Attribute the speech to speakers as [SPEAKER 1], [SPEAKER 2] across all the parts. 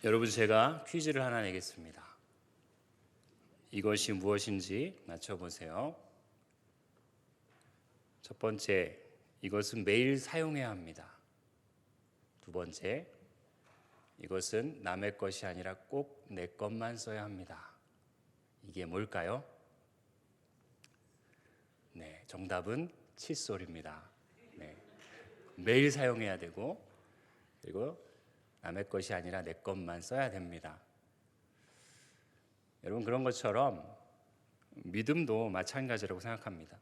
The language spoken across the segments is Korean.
[SPEAKER 1] 여러분, 제가 퀴즈를 하나 내겠습니다. 이것이 무엇인지 맞춰보세요. 첫 번째, 이것은 매일 사용해야 합니다. 두 번째, 이것은 남의 것이 아니라 꼭 내 것만 써야 합니다. 이게 뭘까요? 네, 정답은 칫솔입니다. 네, 매일 사용해야 되고, 그리고 남의 것이 아니라 내 것만 써야 됩니다. 여러분, 그런 것처럼 믿음도 마찬가지라고 생각합니다.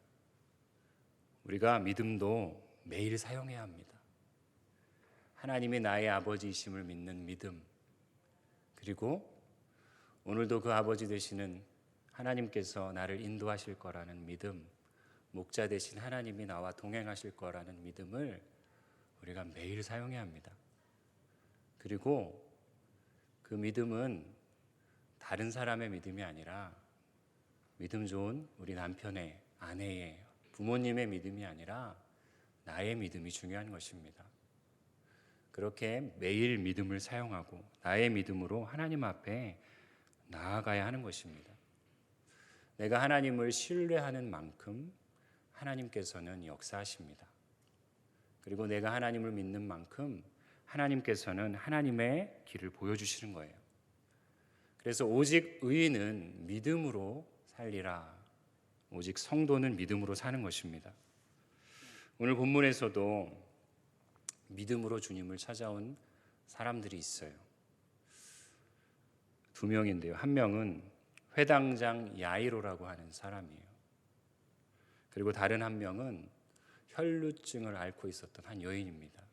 [SPEAKER 1] 우리가 믿음도 매일 사용해야 합니다. 하나님이 나의 아버지이심을 믿는 믿음, 그리고 오늘도 그 아버지 되시는 하나님께서 나를 인도하실 거라는 믿음, 목자 되신 하나님이 나와 동행하실 거라는 믿음을 우리가 매일 사용해야 합니다. 그리고 그 믿음은 다른 사람의 믿음이 아니라 믿음 좋은 우리 남편의, 아내의, 부모님의 믿음이 아니라 나의 믿음이 중요한 것입니다. 그렇게 매일 믿음을 사용하고 나의 믿음으로 하나님 앞에 나아가야 하는 것입니다. 내가 하나님을 신뢰하는 만큼 하나님께서는 역사하십니다. 그리고 내가 하나님을 믿는 만큼 하나님께서는 하나님의 길을 보여주시는 거예요. 그래서 오직 의인은 믿음으로 살리라. 오직 성도는 믿음으로 사는 것입니다. 오늘 본문에서도 믿음으로 주님을 찾아온 사람들이 있어요. 두 명인데요. 한 명은 회당장 야이로라고 하는 사람이에요. 그리고 다른 한 명은 혈루증을 앓고 있었던 한 여인입니다.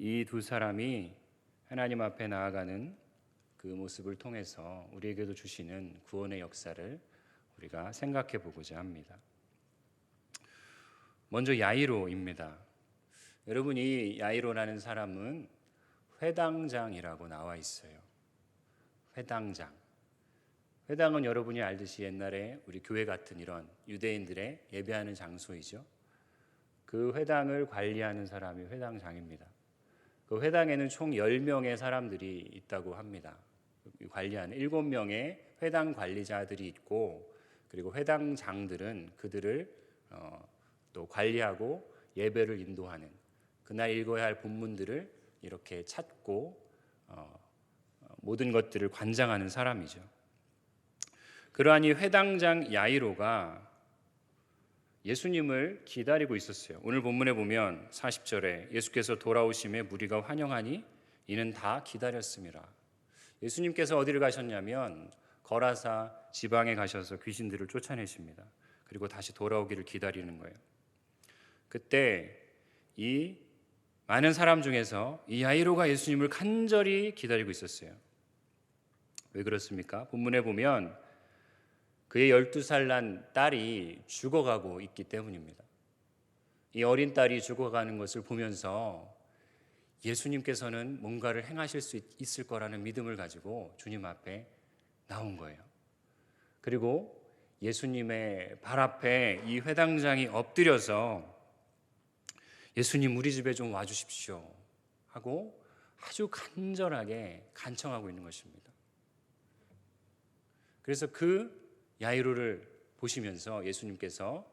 [SPEAKER 1] 이 두 사람이 하나님 앞에 나아가는 그 모습을 통해서 우리에게도 주시는 구원의 역사를 우리가 생각해 보고자 합니다. 먼저 야이로입니다. 여러분, 이 야이로라는 사람은 회당장이라고 나와 있어요. 회당장. 회당은 여러분이 알듯이 옛날에 우리 교회 같은 이런 유대인들의 예배하는 장소이죠. 그 회당을 관리하는 사람이 회당장입니다. 그 회당에는 총 10명의 사람들이 있다고 합니다. 관리하는 7명의 회당 관리자들이 있고, 그리고 회당장들은 그들을 또 관리하고 예배를 인도하는, 그날 읽어야 할 본문들을 이렇게 찾고 모든 것들을 관장하는 사람이죠. 그러한 이 회당장 야이로가 예수님을 기다리고 있었어요. 오늘 본문에 보면 40절에 예수께서 돌아오심에 무리가 환영하니 이는 다 기다렸음이라. 예수님께서 어디를 가셨냐면 거라사 지방에 가셔서 귀신들을 쫓아내십니다. 그리고 다시 돌아오기를 기다리는 거예요. 그때 이 많은 사람 중에서 이 야이로가 예수님을 간절히 기다리고 있었어요. 왜 그렇습니까? 본문에 보면 그의 12살 난 딸이 죽어가고 있기 때문입니다. 이 어린 딸이 죽어가는 것을 보면서 예수님께서는 뭔가를 행하실 수 있을 거라는 믿음을 가지고 주님 앞에 나온 거예요. 그리고 예수님의 발 앞에 이 회당장이 엎드려서 예수님, 우리 집에 좀 와주십시오 하고 아주 간절하게 간청하고 있는 것입니다. 그래서 그 야이로를 보시면서 예수님께서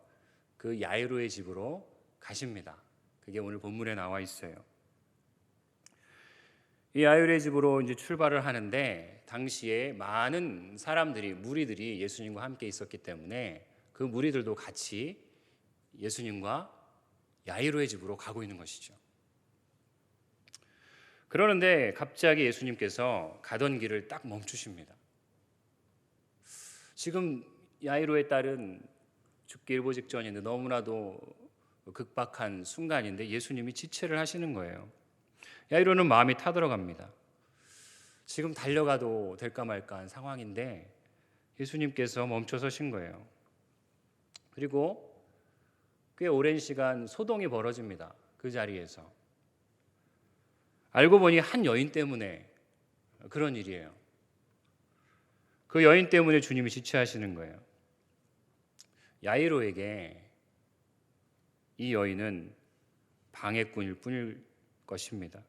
[SPEAKER 1] 그 야이로의 집으로 가십니다. 그게 오늘 본문에 나와 있어요. 이 야이로의 집으로 이제 출발을 하는데 당시에 많은 사람들이, 무리들이 예수님과 함께 있었기 때문에 그 무리들도 같이 예수님과 야이로의 집으로 가고 있는 것이죠. 그러는데 갑자기 예수님께서 가던 길을 딱 멈추십니다. 지금 야이로의 딸은 죽기 일보 직전인데 너무나도 극박한 순간인데 예수님이 지체를 하시는 거예요. 야이로는 마음이 타들어갑니다. 지금 달려가도 될까 말까 한 상황인데 예수님께서 멈춰 서신 거예요. 그리고 꽤 오랜 시간 소동이 벌어집니다. 그 자리에서. 알고 보니 한 여인 때문에 그런 일이에요. 그 여인 때문에 주님이 지체하시는 거예요. 야이로에게 이 여인은 방해꾼일 뿐일 것입니다.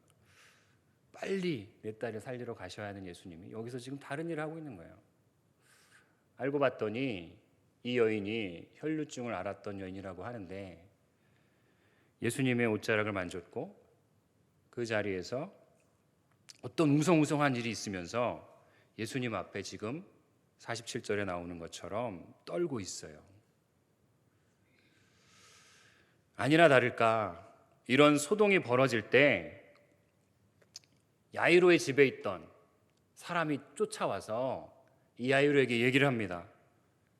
[SPEAKER 1] 빨리 내 딸을 살리러 가셔야 하는 예수님이 여기서 지금 다른 일을 하고 있는 거예요. 알고 봤더니 이 여인이 혈루증을 앓았던 여인이라고 하는데 예수님의 옷자락을 만졌고 그 자리에서 어떤 웅성웅성한 일이 있으면서 예수님 앞에 지금 47절에 나오는 것처럼 떨고 있어요. 아니나 다를까 이런 소동이 벌어질 때 야이로의 집에 있던 사람이 쫓아와서 이 야이로에게 얘기를 합니다.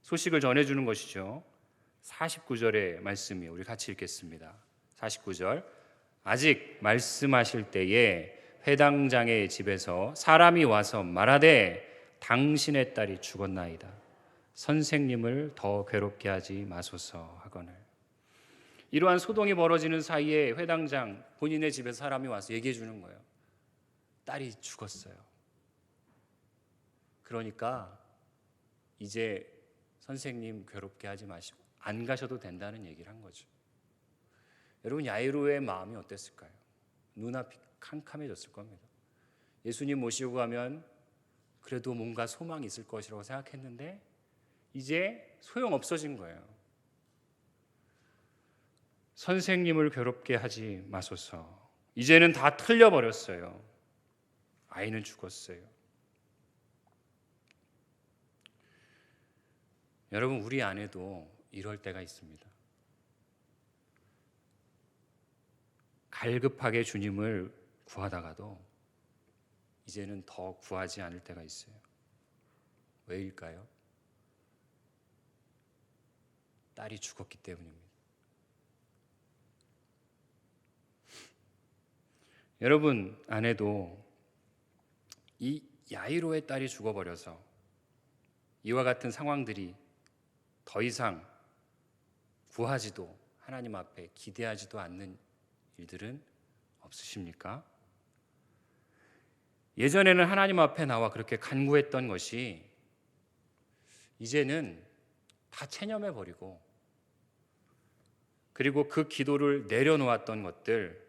[SPEAKER 1] 소식을 전해주는 것이죠. 49절의 말씀이 우리 같이 읽겠습니다. 49절 아직 말씀하실 때에 회당장의 집에서 사람이 와서 말하되 당신의 딸이 죽었나이다. 선생님을 더 괴롭게 하지 마소서 하거늘. 이러한 소동이 벌어지는 사이에 회당장 본인의 집에서 사람이 와서 얘기해 주는 거예요. 딸이 죽었어요. 그러니까 이제 선생님 괴롭게 하지 마시고 안 가셔도 된다는 얘기를 한 거죠. 여러분 야이로의 마음이 어땠을까요? 눈앞이 캄캄해졌을 겁니다. 예수님 모시고 가면 그래도 뭔가 소망이 있을 것이라고 생각했는데 이제 소용없어진 거예요. 선생님을 괴롭게 하지 마소서. 이제는 다 틀려버렸어요. 아이는 죽었어요. 여러분 우리 안에도 이럴 때가 있습니다. 갈급하게 주님을 구하다가도 이제는 더 구하지 않을 때가 있어요. 왜일까요? 딸이 죽었기 때문입니다. 여러분 안에도 이 야이로의 딸이 죽어버려서 이와 같은 상황들이 더 이상 구하지도 하나님 앞에 기대하지도 않는 일들은 없으십니까? 예전에는 하나님 앞에 나와 그렇게 간구했던 것이 이제는 다 체념해버리고 그리고 그 기도를 내려놓았던 것들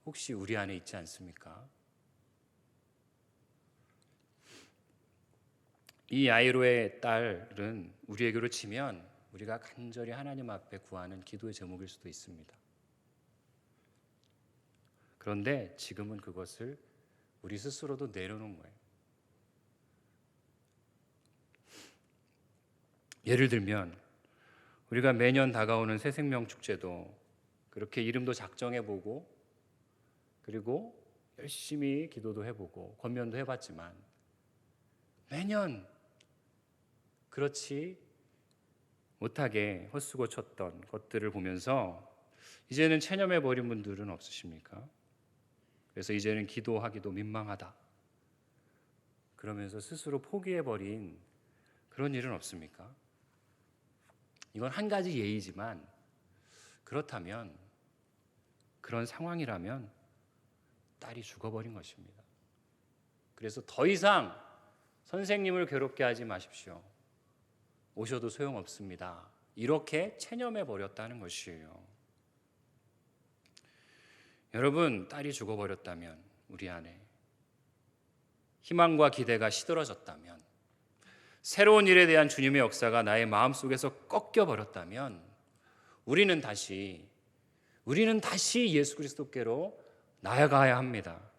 [SPEAKER 1] 혹시 우리 안에 있지 않습니까? 이 야이로의 딸은 우리에게로 치면 우리가 간절히 하나님 앞에 구하는 기도의 제목일 수도 있습니다. 그런데 지금은 그것을 우리 스스로도 내려놓은 거예요. 예를 들면 우리가 매년 다가오는 새생명 축제도 그렇게 이름도 작정해보고 그리고 열심히 기도도 해보고 권면도 해봤지만 매년 그렇지 못하게 헛수고 쳤던 것들을 보면서 이제는 체념해버린 분들은 없으십니까? 그래서 이제는 기도하기도 민망하다 그러면서 스스로 포기해버린 그런 일은 없습니까? 이건 한 가지 예이지만 그렇다면 그런 상황이라면 딸이 죽어버린 것입니다. 그래서 더 이상 선생님을 괴롭게 하지 마십시오. 오셔도 소용없습니다. 이렇게 체념해버렸다는 것이에요. 여러분, 딸이 죽어버렸다면 우리 안에 희망과 기대가 시들어졌다면 새로운 일에 대한 주님의 역사가 나의 마음속에서 꺾여버렸다면 우리는 다시 예수 그리스도께로 나아가야 합니다.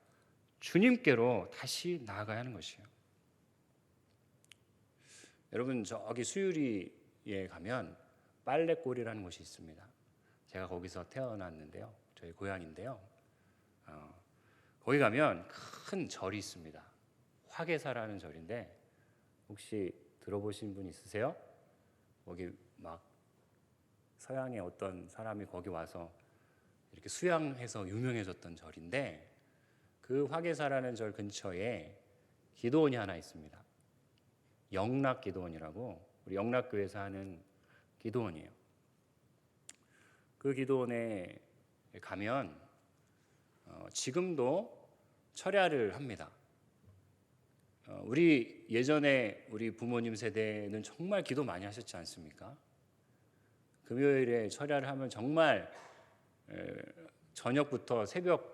[SPEAKER 1] 주님께로 다시 나아가야 하는 것이에요. 여러분 저기 수유리에 가면 빨래골이라는 곳이 있습니다. 제가 거기서 태어났는데요. 저희 고향인데요. 거기 가면 큰 절이 있습니다. 화계사라는 절인데 혹시 들어보신 분 있으세요? 거기 막 서양의 어떤 사람이 거기 와서 이렇게 수양해서 유명해졌던 절인데 그 화계사라는 절 근처에 기도원이 하나 있습니다. 영락기도원이라고 우리 영락교회에서 하는 기도원이에요. 그 기도원에 가면 지금도 철야를 합니다. 우리 예전에 우리 부모님 세대는 정말 기도 많이 하셨지 않습니까? 금요일에 철야를 하면 정말 저녁부터 새벽까지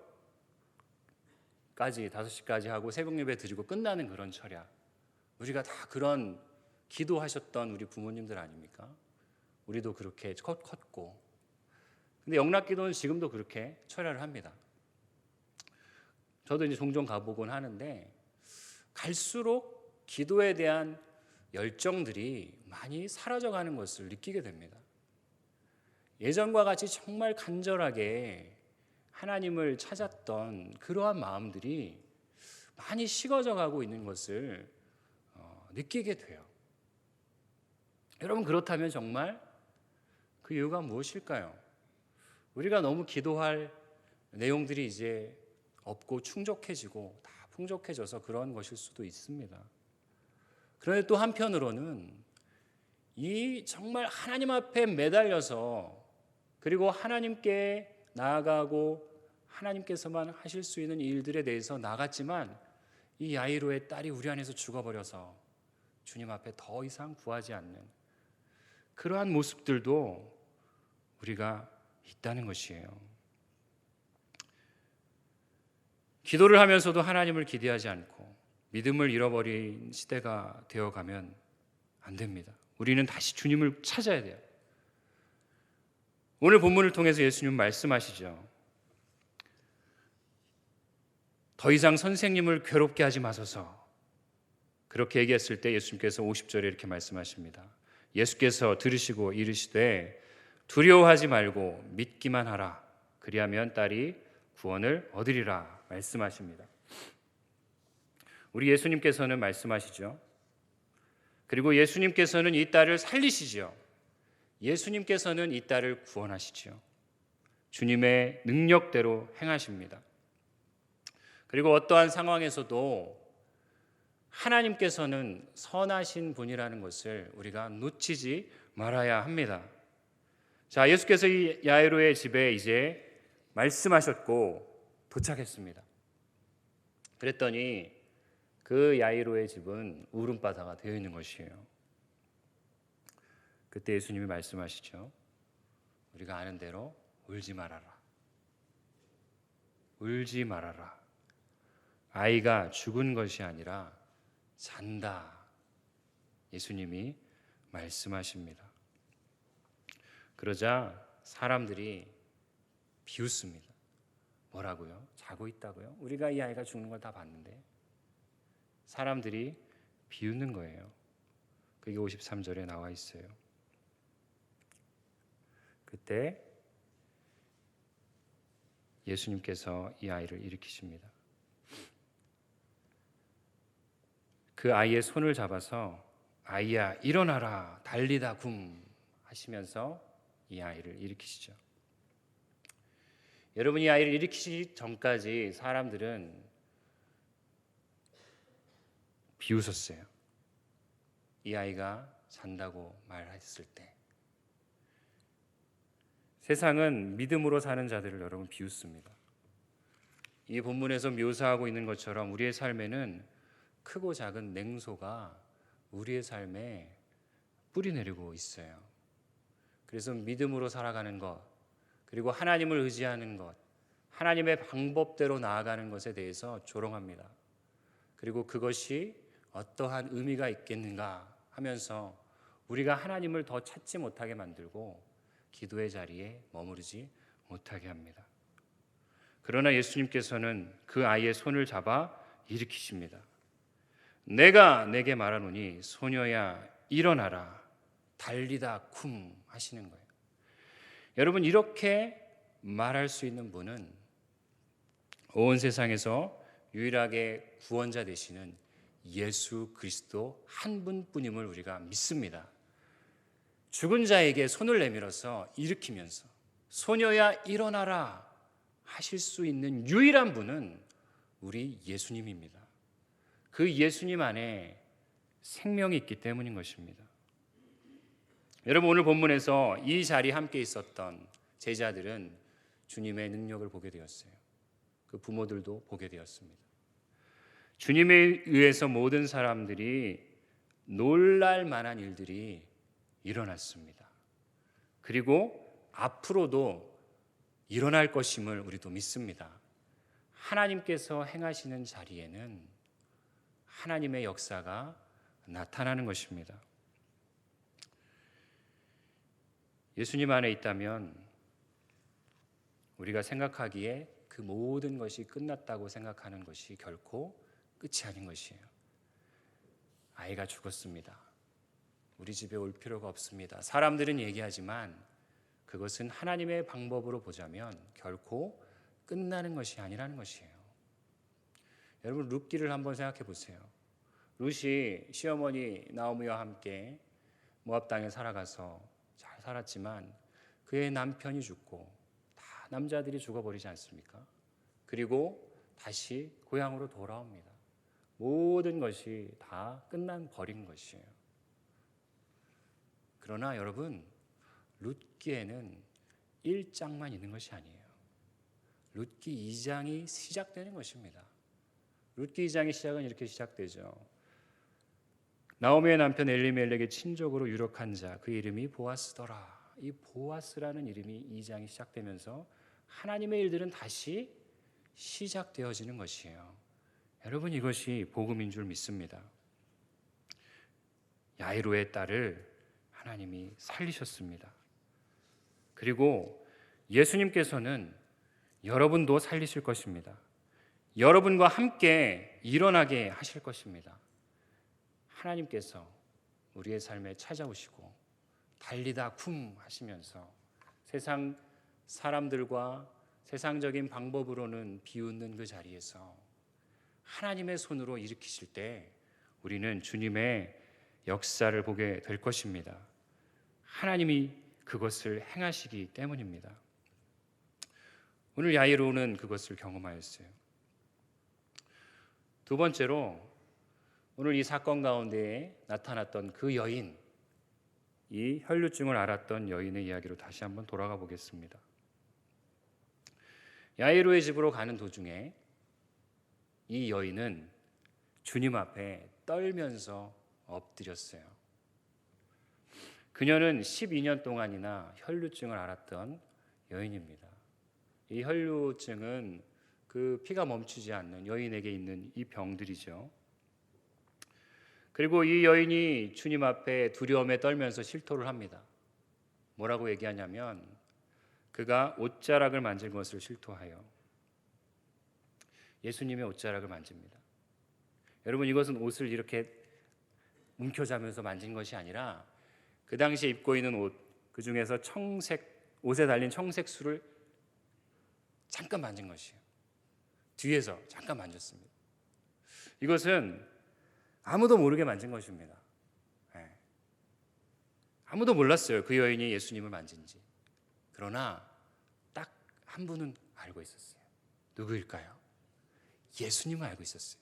[SPEAKER 1] 5시까지 하고 새벽 예배 드리고 끝나는 그런 철야. 우리가 다 그런 기도하셨던 우리 부모님들 아닙니까? 우리도 그렇게 컸고. 근데 영락기도는 지금도 그렇게 철야를 합니다. 저도 이제 종종 가보곤 하는데 갈수록 기도에 대한 열정들이 많이 사라져가는 것을 느끼게 됩니다. 예전과 같이 정말 간절하게 하나님을 찾았던 그러한 마음들이 많이 식어져 가고 있는 것을 느끼게 돼요. 여러분, 그렇다면 정말 그 이유가 무엇일까요? 우리가 너무 기도할 내용들이 이제 없고 충족해지고 다 풍족해져서 그런 것일 수도 있습니다. 그런데 또 한편으로는 이 정말 하나님 앞에 매달려서 그리고 하나님께 나아가고 하나님께서만 하실 수 있는 일들에 대해서 나갔지만 이 야이로의 딸이 우리 안에서 죽어버려서 주님 앞에 더 이상 구하지 않는 그러한 모습들도 우리가 있다는 것이에요. 기도를 하면서도 하나님을 기대하지 않고 믿음을 잃어버린 시대가 되어가면 안 됩니다. 우리는 다시 주님을 찾아야 돼요. 오늘 본문을 통해서 예수님 말씀하시죠. 더 이상 선생님을 괴롭게 하지 마소서. 그렇게 얘기했을 때 예수님께서 50절에 이렇게 말씀하십니다. 예수께서 들으시고 이르시되 두려워하지 말고 믿기만 하라. 그리하면 딸이 구원을 얻으리라 말씀하십니다. 우리 예수님께서는 말씀하시죠. 그리고 예수님께서는 이 딸을 살리시죠. 예수님께서는 이 딸을 구원하시죠. 주님의 능력대로 행하십니다. 그리고 어떠한 상황에서도 하나님께서는 선하신 분이라는 것을 우리가 놓치지 말아야 합니다. 자, 예수께서 이 야이로의 집에 이제 말씀하셨고 도착했습니다. 그랬더니 그 야이로의 집은 울음바다가 되어 있는 것이에요. 그때 예수님이 말씀하시죠. 우리가 아는 대로 울지 말아라. 울지 말아라. 아이가 죽은 것이 아니라 잔다. 예수님이 말씀하십니다. 그러자 사람들이 비웃습니다. 뭐라고요? 자고 있다고요? 우리가 이 아이가 죽는 걸 다 봤는데. 사람들이 비웃는 거예요. 그게 53절에 나와 있어요. 그때 예수님께서 이 아이를 일으키십니다. 그 아이의 손을 잡아서 아이야 일어나라 달리다 굼 하시면서 이 아이를 일으키시죠. 여러분, 이 아이를 일으키시기 전까지 사람들은 비웃었어요. 이 아이가 잔다고 말했을 때. 세상은 믿음으로 사는 자들을 여러분 비웃습니다. 이 본문에서 묘사하고 있는 것처럼 우리의 삶에는 크고 작은 냉소가 우리의 삶에 뿌리 내리고 있어요. 그래서 믿음으로 살아가는 것, 그리고 하나님을 의지하는 것, 하나님의 방법대로 나아가는 것에 대해서 조롱합니다. 그리고 그것이 어떠한 의미가 있겠는가 하면서 우리가 하나님을 더 찾지 못하게 만들고 기도의 자리에 머무르지 못하게 합니다. 그러나 예수님께서는 그 아이의 손을 잡아 일으키십니다. 내가 내게 말하노니 소녀야 일어나라 달리다 쿰 하시는 거예요. 여러분, 이렇게 말할 수 있는 분은 온 세상에서 유일하게 구원자 되시는 예수 그리스도 한 분뿐임을 우리가 믿습니다. 죽은 자에게 손을 내밀어서 일으키면서 소녀야 일어나라 하실 수 있는 유일한 분은 우리 예수님입니다. 그 예수님 안에 생명이 있기 때문인 것입니다. 여러분, 오늘 본문에서 이 자리에 함께 있었던 제자들은 주님의 능력을 보게 되었어요. 그 부모들도 보게 되었습니다. 주님에 의해서 모든 사람들이 놀랄 만한 일들이 일어났습니다. 그리고 앞으로도 일어날 것임을 우리도 믿습니다. 하나님께서 행하시는 자리에는 하나님의 역사가 나타나는 것입니다. 예수님 안에 있다면 우리가 생각하기에 그 모든 것이 끝났다고 생각하는 것이 결코 끝이 아닌 것이에요. 아이가 죽었습니다. 우리 집에 올 필요가 없습니다. 사람들은 얘기하지만 그것은 하나님의 방법으로 보자면 결코 끝나는 것이 아니라는 것이에요. 여러분, 룻기를 한번 생각해 보세요. 룻이 시어머니 나오미와 함께 모압 땅에 살아가서 잘 살았지만 그의 남편이 죽고 다 남자들이 죽어버리지 않습니까? 그리고 다시 고향으로 돌아옵니다. 모든 것이 다 버린 것이에요. 그러나 여러분, 룻기에는 1장만 있는 것이 아니에요. 룻기 2장이 시작되는 것입니다. 룻기 2장의 시작은 이렇게 시작되죠. 나오미의 남편 엘리멜렉의 친족으로 유력한 자, 그 이름이 보아스더라. 이 보아스라는 이름이 2장이 시작되면서 하나님의 일들은 다시 시작되어지는 것이에요. 여러분, 이것이 복음인 줄 믿습니다. 야이로의 딸을 하나님이 살리셨습니다. 그리고 예수님께서는 여러분도 살리실 것입니다. 여러분과 함께 일어나게 하실 것입니다. 하나님께서 우리의 삶에 찾아오시고 달리다 쿵 하시면서 세상 사람들과 세상적인 방법으로는 비웃는 그 자리에서 하나님의 손으로 일으키실 때 우리는 주님의 역사를 보게 될 것입니다. 하나님이 그것을 행하시기 때문입니다. 오늘 야이로는 그것을 경험하였어요. 두 번째로 오늘 이 사건 가운데 나타났던 그 여인, 이 혈루증을 앓았던 여인의 이야기로 다시 한번 돌아가 보겠습니다. 야이로의 집으로 가는 도중에 이 여인은 주님 앞에 떨면서 엎드렸어요. 그녀는 12년 동안이나 혈루증을 앓았던 여인입니다. 이 혈루증은 그 피가 멈추지 않는 여인에게 있는 이 병들이죠. 그리고 이 여인이 주님 앞에 두려움에 떨면서 실토를 합니다. 뭐라고 얘기하냐면 그가 옷자락을 만진 것을 실토하여 예수님의 옷자락을 만집니다. 여러분, 이것은 옷을 이렇게 움켜쥐면서 만진 것이 아니라 그 당시에 입고 있는 옷, 그 중에서 옷에 달린 청색 술을 잠깐 만진 것이에요. 뒤에서 잠깐 만졌습니다. 이것은 아무도 모르게 만진 것입니다. 아무도 몰랐어요, 그 여인이 예수님을 만진지. 그러나 딱 한 분은 알고 있었어요. 누구일까요? 예수님을 알고 있었어요.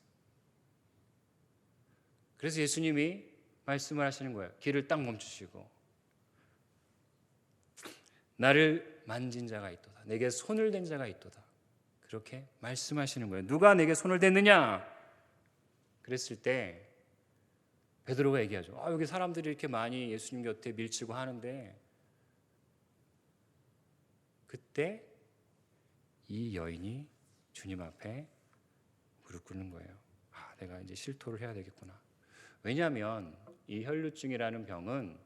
[SPEAKER 1] 그래서 예수님이 말씀을 하시는 거예요. 길을 딱 멈추시고 나를 만진 자가 있도다. 내게 손을 댄 자가 있도다. 그렇게 말씀하시는 거예요. 누가 내게 손을 댔느냐? 그랬을 때 베드로가 얘기하죠. 여기 사람들이 이렇게 많이 예수님 곁에 밀치고 하는데, 그때 이 여인이 주님 앞에 무릎 꿇는 거예요. 내가 이제 실토를 해야 되겠구나. 왜냐하면 이 혈루증이라는 병은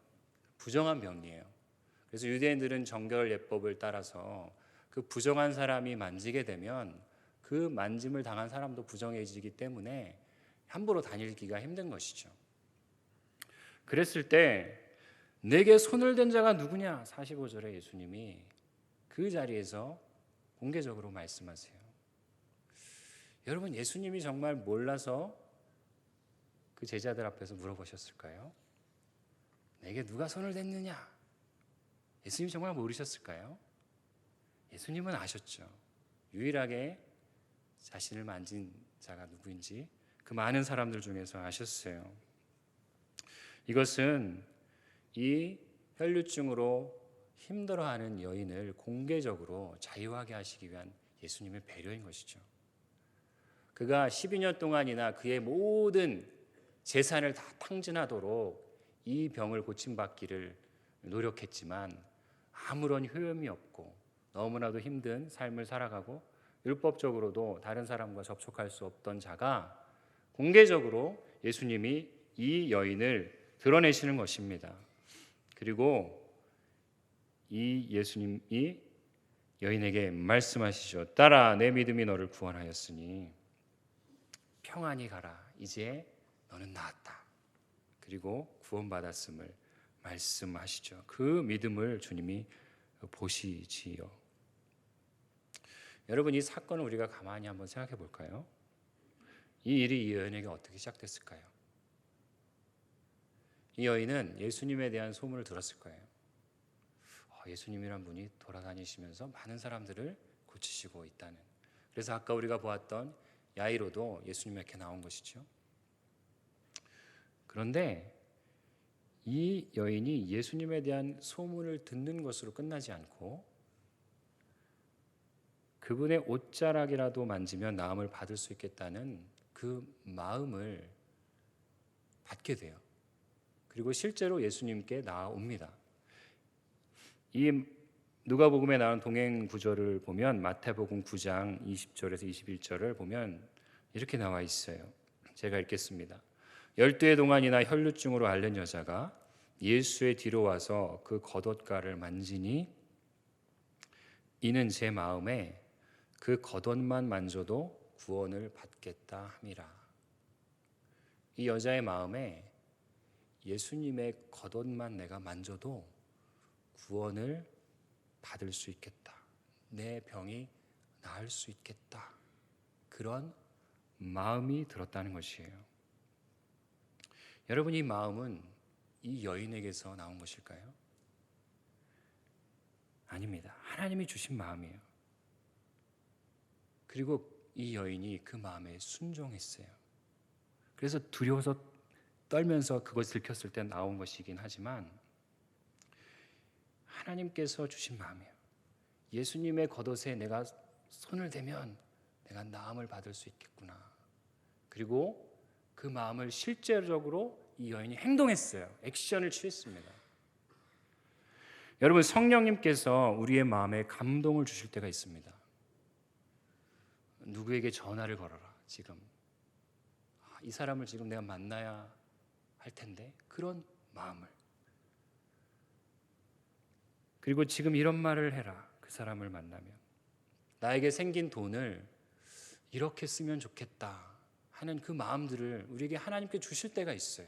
[SPEAKER 1] 부정한 병이에요. 그래서 유대인들은 정결 예법을 따라서 그 부정한 사람이 만지게 되면 그 만짐을 당한 사람도 부정해지기 때문에 함부로 다니기가 힘든 것이죠. 그랬을 때 내게 손을 댄 자가 누구냐? 45절에 예수님이 그 자리에서 공개적으로 말씀하세요. 여러분, 예수님이 정말 몰라서 그 제자들 앞에서 물어보셨을까요? 내게 누가 손을 댔느냐? 예수님이 정말 모르셨을까요? 예수님은 아셨죠. 유일하게 자신을 만진 자가 누구인지 그 많은 사람들 중에서 아셨어요. 이것은 이 혈루증으로 힘들어하는 여인을 공개적으로 자유하게 하시기 위한 예수님의 배려인 것이죠. 그가 12년 동안이나 그의 모든 재산을 다 탕진하도록 이 병을 고침받기를 노력했지만 아무런 효험이 없고 너무나도 힘든 삶을 살아가고 율법적으로도 다른 사람과 접촉할 수 없던 자가 공개적으로 예수님이 이 여인을 드러내시는 것입니다. 그리고 이 예수님이 여인에게 말씀하시죠. 딸아, 내 믿음이 너를 구원하였으니 평안히 가라. 이제 너는 나았다. 그리고 구원받았음을 말씀하시죠. 그 믿음을 주님이 보시지요. 여러분, 이 사건을 우리가 가만히 한번 생각해 볼까요? 이 일이 이 여인에게 어떻게 시작됐을까요? 이 여인은 예수님에 대한 소문을 들었을 거예요. 예수님이란 분이 돌아다니시면서 많은 사람들을 고치시고 있다는. 그래서 아까 우리가 보았던 야이로도 예수님에게 나온 것이죠. 그런데 이 여인이 예수님에 대한 소문을 듣는 것으로 끝나지 않고 그분의 옷자락이라도 만지면 나음을 받을 수 있겠다는 그 마음을 받게 돼요. 그리고 실제로 예수님께 나아옵니다. 이 누가복음에 나온 동행 구절을 보면 마태복음 9장 20절에서 21절을 보면 이렇게 나와 있어요. 제가 읽겠습니다. 12해 동안이나 혈루증으로 앓는 여자가 예수의 뒤로 와서 그 겉옷가를 만지니 이는 제 마음에 그 겉옷만 만져도 구원을 받겠다 함이라. 이 여자의 마음에 예수님의 겉옷만 내가 만져도 구원을 받을 수 있겠다. 내 병이 나을 수 있겠다. 그런 마음이 들었다는 것이에요. 여러분, 이 마음은 이 여인에게서 나온 것일까요? 아닙니다. 하나님이 주신 마음이에요. 그리고 이 여인이 그 마음에 순종했어요. 그래서 두려워서 떨면서 그것을 들켰을 때 나온 것이긴 하지만 하나님께서 주신 마음이에요. 예수님의 겉옷에 내가 손을 대면 내가 나음을 받을 수 있겠구나. 그리고 그 마음을 실제적으로 이 여인이 행동했어요. 액션을 취했습니다. 여러분, 성령님께서 우리의 마음에 감동을 주실 때가 있습니다. 누구에게 전화를 걸어라. 지금 이 사람을 지금 내가 만나야 할 텐데, 그런 마음을. 그리고 지금 이런 말을 해라. 그 사람을 만나면 나에게 생긴 돈을 이렇게 쓰면 좋겠다 하는 그 마음들을 우리에게 하나님께 주실 때가 있어요.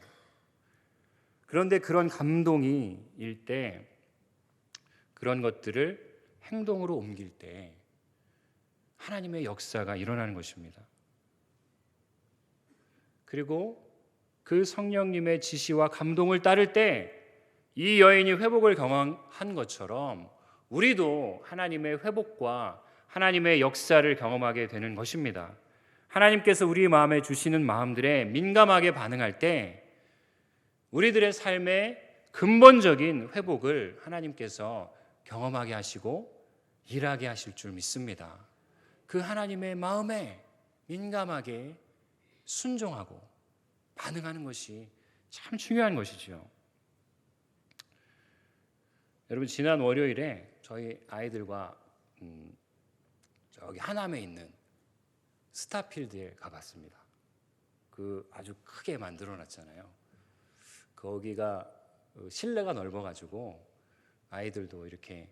[SPEAKER 1] 그런데 그런 감동이 일 때, 그런 것들을 행동으로 옮길 때 하나님의 역사가 일어나는 것입니다. 그리고 그 성령님의 지시와 감동을 따를 때 이 여인이 회복을 경험한 것처럼 우리도 하나님의 회복과 하나님의 역사를 경험하게 되는 것입니다. 하나님께서 우리 마음에 주시는 마음들에 민감하게 반응할 때 우리들의 삶의 근본적인 회복을 하나님께서 경험하게 하시고 일하게 하실 줄 믿습니다. 그 하나님의 마음에 민감하게 순종하고 반응하는 것이 참 중요한 것이죠. 여러분, 지난 월요일에 저희 아이들과 저기 하남에 있는 스타필드에 가봤습니다. 그 아주 크게 만들어놨잖아요. 거기가 실내가 넓어가지고 아이들도 이렇게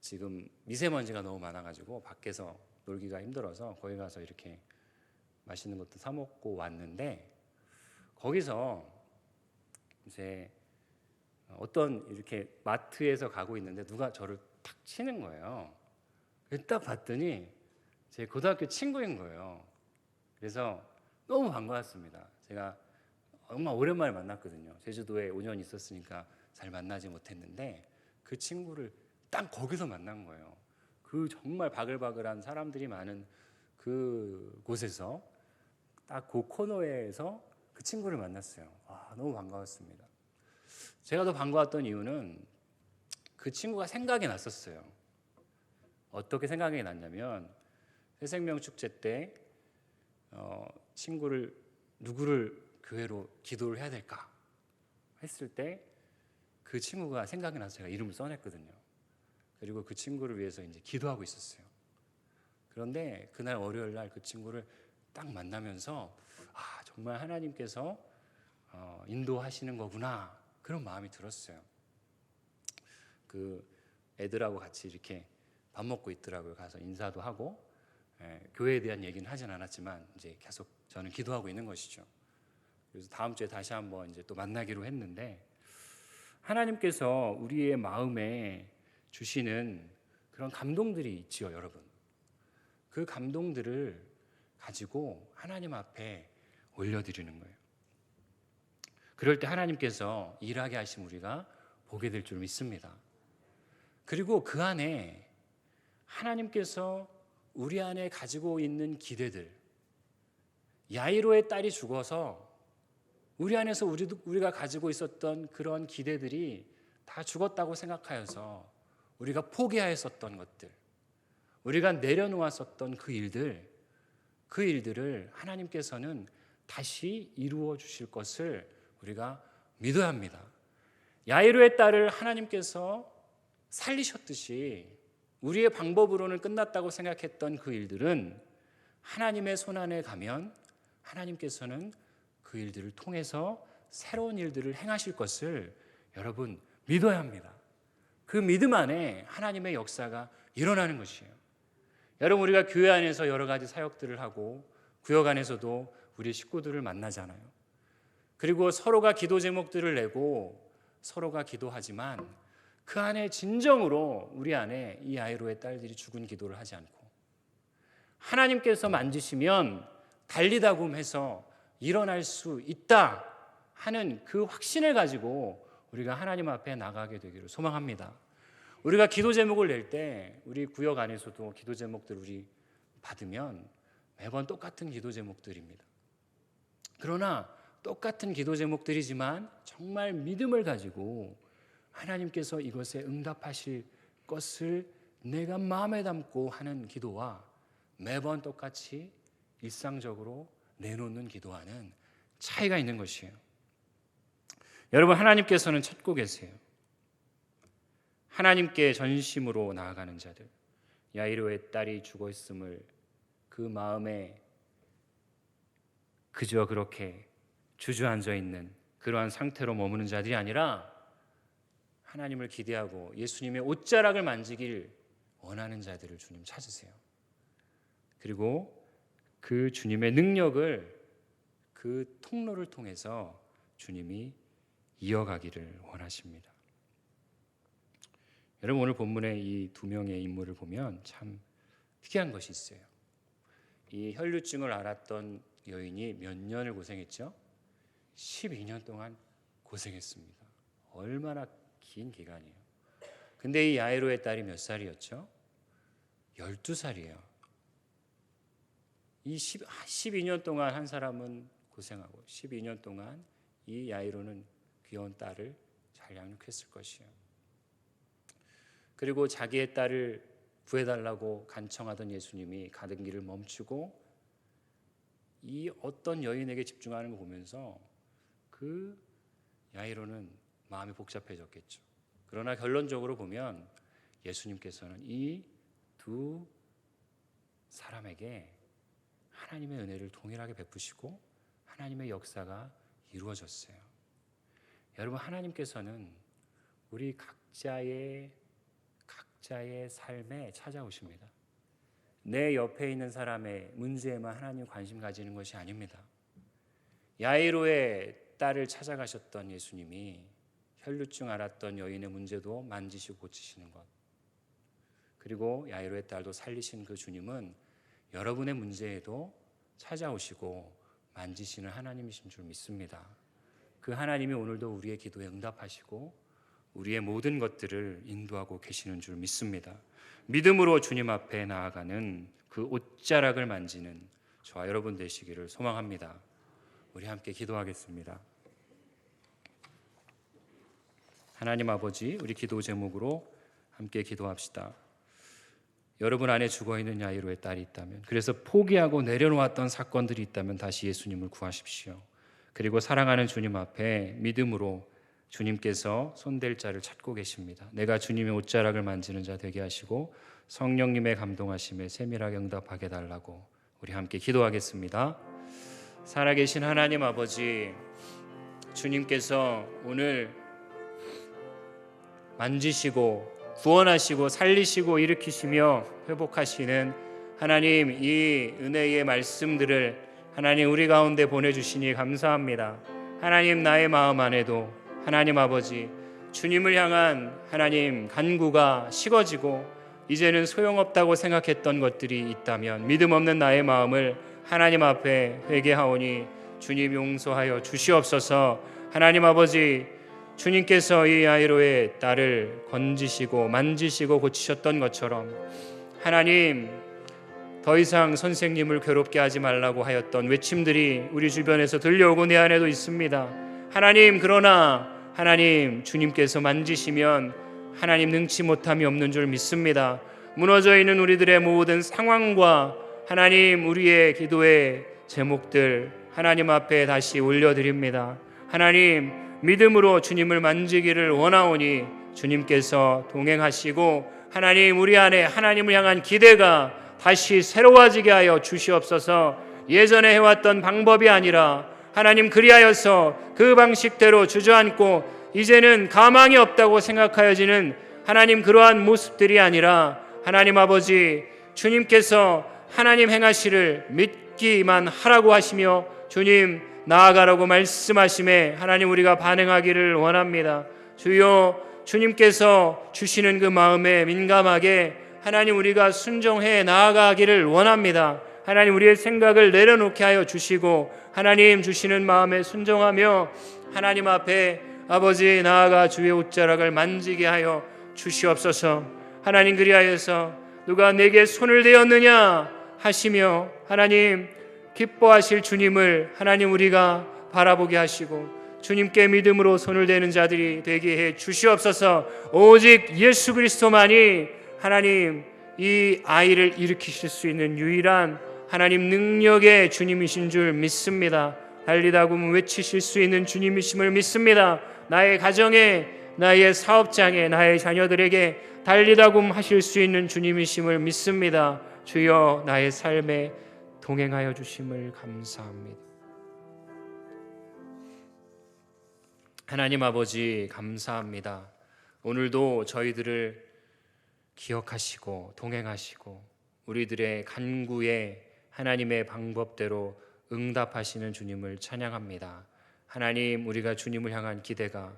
[SPEAKER 1] 지금 미세먼지가 너무 많아가지고 밖에서 놀기가 힘들어서 거기 가서 이렇게 맛있는 것도 사 먹고 왔는데, 거기서 이제 어떤 이렇게 마트에서 가고 있는데 누가 저를 탁 치는 거예요. 딱 봤더니 제 고등학교 친구인 거예요. 그래서 너무 반가웠습니다. 제가 정말 오랜만에 만났거든요. 제주도에 5년 있었으니까 잘 만나지 못했는데 그 친구를 딱 거기서 만난 거예요. 그 정말 바글바글한 사람들이 많은 그 곳에서 딱 그 코너에서 그 친구를 만났어요. 너무 반가웠습니다. 제가 더 반가웠던 이유는 그 친구가 생각이 났었어요. 어떻게 생각이 났냐면, 새생명 축제 때 친구를 누구를 교회로 기도를 해야 될까 했을 때 그 친구가 생각이 나서 제가 이름을 써냈거든요. 그리고 그 친구를 위해서 이제 기도하고 있었어요. 그런데 그날 월요일 날 그 친구를 딱 만나면서 정말 하나님께서 인도하시는 거구나, 그런 마음이 들었어요. 그 애들하고 같이 이렇게 밥 먹고 있더라고요. 가서 인사도 하고, 교회에 대한 얘기는 하진 않았지만 이제 계속 저는 기도하고 있는 것이죠. 그래서 다음 주에 다시 한번 이제 또 만나기로 했는데, 하나님께서 우리의 마음에 주시는 그런 감동들이 있지요, 여러분. 그 감동들을 가지고 하나님 앞에 올려드리는 거예요. 그럴 때 하나님께서 일하게 하신 우리가 보게 될 줄 믿습니다. 그리고 그 안에 하나님께서 우리 안에 가지고 있는 기대들, 야이로의 딸이 죽어서 우리 안에서 우리가 가지고 있었던 그런 기대들이 다 죽었다고 생각하여서 우리가 포기하였었던 것들, 우리가 내려놓았었던 그 일들을 하나님께서는 다시 이루어 주실 것을 우리가 믿어야 합니다. 야이로의 딸을 하나님께서 살리셨듯이 우리의 방법으로는 끝났다고 생각했던 그 일들은 하나님의 손안에 가면 하나님께서는 그 일들을 통해서 새로운 일들을 행하실 것을 여러분 믿어야 합니다. 그 믿음 안에 하나님의 역사가 일어나는 것이에요. 여러분, 우리가 교회 안에서 여러 가지 사역들을 하고 구역 안에서도 우리 식구들을 만나잖아요. 그리고 서로가 기도 제목들을 내고 서로가 기도하지만 그 안에 진정으로 우리 안에 이 야이로의 딸들이 죽은 기도를 하지 않고 하나님께서 만지시면 달리다굼해서 일어날 수 있다 하는 그 확신을 가지고 우리가 하나님 앞에 나가게 되기를 소망합니다. 우리가 기도 제목을 낼 때 우리 구역 안에서도 기도 제목들 우리 받으면 매번 똑같은 기도 제목들입니다. 그러나 똑같은 기도 제목들이지만 정말 믿음을 가지고 하나님께서 이것에 응답하실 것을 내가 마음에 담고 하는 기도와 매번 똑같이 일상적으로 내놓는 기도와는 차이가 있는 것이에요. 여러분, 하나님께서는 찾고 계세요. 하나님께 전심으로 나아가는 자들, 야이로의 딸이 죽어 있음을 그 마음에 그저 그렇게 주저앉아 있는 그러한 상태로 머무는 자들이 아니라 하나님을 기대하고 예수님의 옷자락을 만지길 원하는 자들을 주님 찾으세요. 그리고 그 주님의 능력을 그 통로를 통해서 주님이 이어가기를 원하십니다. 여러분, 오늘 본문의 이 두 명의 인물을 보면 참 특이한 것이 있어요. 이 혈루증을 앓았던 여인이 몇 년을 고생했죠? 12년 동안 고생했습니다. 얼마나 긴 기간이에요. 근데 이 야이로의 딸이 몇 살이었죠? 12살이에요. 이 12년 동안 한 사람은 고생하고 12년 동안 이 야이로는 귀여운 딸을 잘 양육했을 것이에요. 그리고 자기의 딸을 구해달라고 간청하던 예수님이 가던 길을 멈추고 이 어떤 여인에게 집중하는 거 보면서 그 야이로는 마음이 복잡해졌겠죠. 그러나 결론적으로 보면 예수님께서는 이 두 사람에게 하나님의 은혜를 동일하게 베푸시고 하나님의 역사가 이루어졌어요. 여러분, 하나님께서는 우리 각자의 삶에 찾아오십니다. 내 옆에 있는 사람의 문제에만 하나님 관심 가지는 것이 아닙니다. 야이로의 딸을 찾아가셨던 예수님이 혈루증 앓았던 여인의 문제도 만지시고 고치시는 것, 그리고 야이로의 딸도 살리신 그 주님은 여러분의 문제에도 찾아오시고 만지시는 하나님이신 줄 믿습니다. 그 하나님이 오늘도 우리의 기도에 응답하시고 우리의 모든 것들을 인도하고 계시는 줄 믿습니다. 믿음으로 주님 앞에 나아가는 그 옷자락을 만지는 저와 여러분 되시기를 소망합니다. 우리 함께 기도하겠습니다. 하나님 아버지, 우리 기도 제목으로 함께 기도합시다. 여러분 안에 죽어있는 야이로의 딸이 있다면, 그래서 포기하고 내려놓았던 사건들이 있다면 다시 예수님을 구하십시오. 그리고 사랑하는 주님 앞에 믿음으로 주님께서 손댈 자를 찾고 계십니다. 내가 주님의 옷자락을 만지는 자 되게 하시고 성령님의 감동하심에 세밀하게 응답하게 달라고 우리 함께 기도하겠습니다. 살아계신 하나님 아버지, 주님께서 오늘 만지시고 구원하시고 살리시고 일으키시며 회복하시는 하나님, 이 은혜의 말씀들을 하나님 우리 가운데 보내주시니 감사합니다. 하나님, 나의 마음 안에도 하나님 아버지, 주님을 향한 하나님 간구가 식어지고 이제는 소용없다고 생각했던 것들이 있다면 믿음 없는 나의 마음을 하나님 앞에 회개하오니 주님 용서하여 주시옵소서. 하나님 아버지, 주님께서 이 야이로의 딸을 건지시고 만지시고 고치셨던 것처럼 하나님, 더 이상 선생님을 괴롭게 하지 말라고 하였던 외침들이 우리 주변에서 들려오고 내 안에도 있습니다. 하나님, 그러나 하나님, 주님께서 만지시면 하나님 능치 못함이 없는 줄 믿습니다. 무너져 있는 우리들의 모든 상황과 하나님, 우리의 기도의 제목들 하나님 앞에 다시 올려드립니다. 하나님, 믿음으로 주님을 만지기를 원하오니 주님께서 동행하시고 하나님, 우리 안에 하나님을 향한 기대가 다시 새로워지게 하여 주시옵소서. 예전에 해왔던 방법이 아니라 하나님, 그리하여서 그 방식대로 주저앉고 이제는 가망이 없다고 생각하여지는 하나님, 그러한 모습들이 아니라 하나님 아버지, 주님께서 하나님 행하시를 믿기만 하라고 하시며 주님 나아가라고 말씀하심에 하나님, 우리가 반응하기를 원합니다. 주여, 주님께서 주시는 그 마음에 민감하게 하나님, 우리가 순종해 나아가기를 원합니다. 하나님, 우리의 생각을 내려놓게 하여 주시고 하나님 주시는 마음에 순종하며 하나님 앞에 아버지 나아가 주의 옷자락을 만지게 하여 주시옵소서. 하나님, 그리하여서 누가 내게 손을 대었느냐 하시며 하나님 기뻐하실 주님을 하나님 우리가 바라보게 하시고 주님께 믿음으로 손을 대는 자들이 되게 해 주시옵소서. 오직 예수 그리스도만이 하나님 이 아이를 일으키실 수 있는 유일한 하나님 능력의 주님이신 줄 믿습니다. 달리다금 외치실 수 있는 주님이심을 믿습니다. 나의 가정에, 나의 사업장에, 나의 자녀들에게 달리다금 하실 수 있는 주님이심을 믿습니다. 주여, 나의 삶에 동행하여 주심을 감사합니다. 하나님 아버지, 감사합니다. 오늘도 저희들을 기억하시고 동행하시고 우리들의 간구에 하나님의 방법대로 응답하시는 주님을 찬양합니다. 하나님, 우리가 주님을 향한 기대가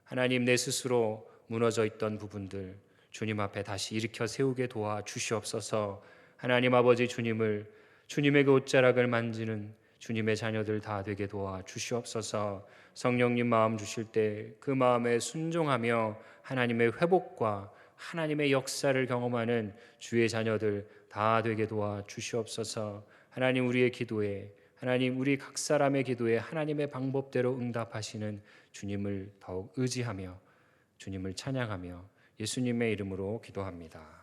[SPEAKER 1] 하나님 내 스스로 무너져 있던 부분들 주님 앞에 다시 일으켜 세우게 도와 주시옵소서. 하나님 아버지, 주님의 그 옷자락을 만지는 주님의 자녀들 다 되게 도와 주시옵소서. 성령님 마음 주실 때 그 마음에 순종하며 하나님의 회복과 하나님의 역사를 경험하는 주의 자녀들 다 되게 도와 주시옵소서. 하나님, 우리의 기도에, 하나님 우리 각 사람의 기도에 하나님의 방법대로 응답하시는 주님을 더욱 의지하며 주님을 찬양하며 예수님의 이름으로 기도합니다.